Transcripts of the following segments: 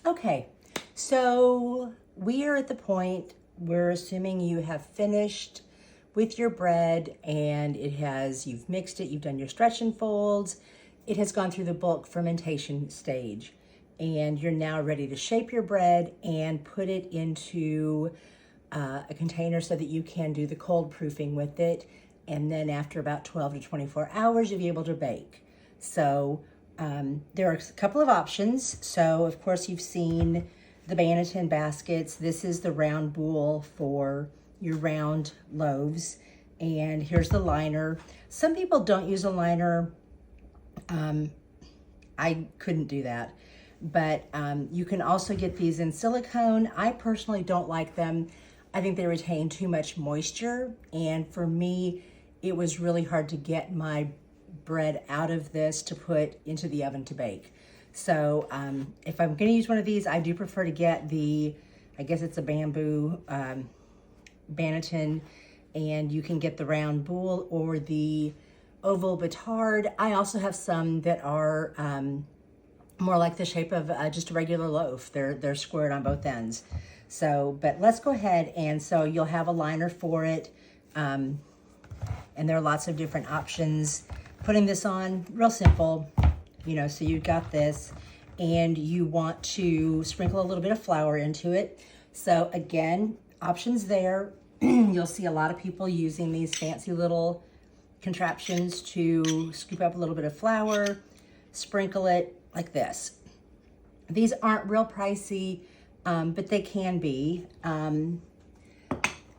Okay, so we are at the point, we're assuming you have finished with your bread and you've mixed it, you've done your stretch and folds, it has gone through the bulk fermentation stage, and you're now ready to shape your bread and put it into a container so that you can do the cold proofing with it. And then after about 12 to 24 hours, you'll be able to bake. So there are a couple of options. So of course you've seen the Banneton baskets. This is the round bowl for your round loaves. And here's the liner. Some people don't use a liner. I couldn't do that. But you can also get these in silicone. I personally don't like them. I think they retain too much moisture. And for me, it was really hard to get my bread out of this to put into the oven to bake. So if I'm gonna use one of these, I do prefer to get I guess it's a bamboo Banneton, and you can get the round bowl or the oval batard. I also have some that are more like the shape of just a regular loaf. They're squared on both ends. So, but let's go ahead, and so you'll have a liner for it, and there are lots of different options. Putting this on, real simple, so you've got this, and you want to sprinkle a little bit of flour into it. So again, options there. You'll see a lot of people using these fancy little contraptions to scoop up a little bit of flour, sprinkle it like this. These aren't real pricey, but they can be.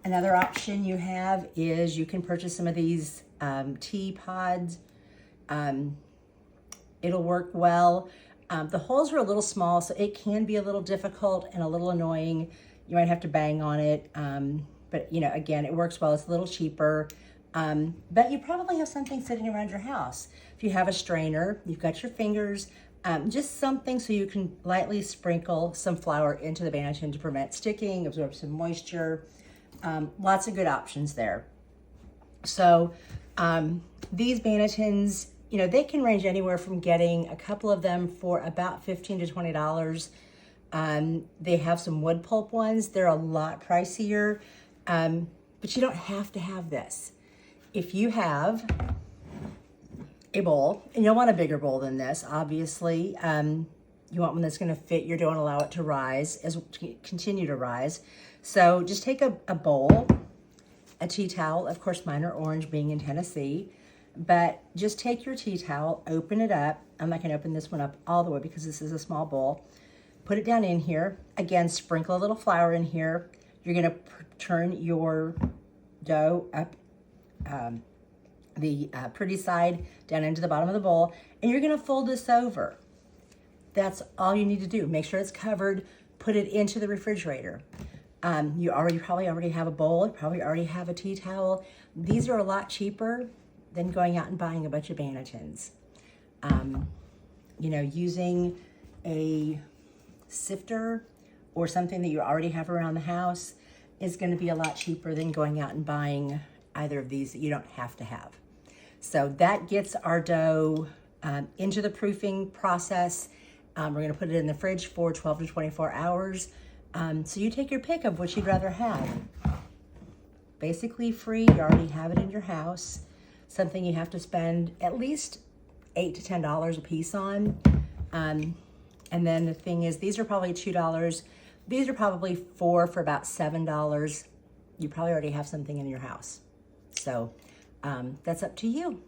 Another option you have is you can purchase some of these tea pods. It'll work well. The holes are a little small, so it can be a little difficult and a little annoying. You might have to bang on it, but again, it works well. It's a little cheaper, but you probably have something sitting around your house. If you have a strainer, you've got your fingers, just something so you can lightly sprinkle some flour into the Banneton to prevent sticking, absorb some moisture. Lots of good options there. So these Bannetons, they can range anywhere from getting a couple of them for about $15 to $20. They have some wood pulp ones. They're a lot pricier, but you don't have to have this. If you have a bowl, and you'll want a bigger bowl than this, obviously, you want one that's going to fit your dough and allow it to rise, continue to rise. So just take a bowl, a tea towel. Of course, mine are orange, being in Tennessee. But just take your tea towel, open it up. I'm not going to open this one up all the way because this is a small bowl. Put it down in here. Again, sprinkle a little flour in here. You're going to turn your dough up the pretty side down into the bottom of the bowl, and you're going to fold this over. That's all you need to do. Make sure it's covered. Put it into the refrigerator. You probably already have a bowl. You probably already have a tea towel. These are a lot cheaper than going out and buying a bunch of Bannetons. Using a sifter or something that you already have around the house is going to be a lot cheaper than going out and buying either of these that you don't have to have. So that gets our dough into the proofing process. We're going to put it in the fridge for 12 to 24 hours. So you take your pick of what you'd rather have. Basically free, you already have it in your house. Something you have to spend at least $8 to $10 a piece on. And then the thing is, these are probably $2. These are probably four for about $7. You probably already have something in your house. So that's up to you.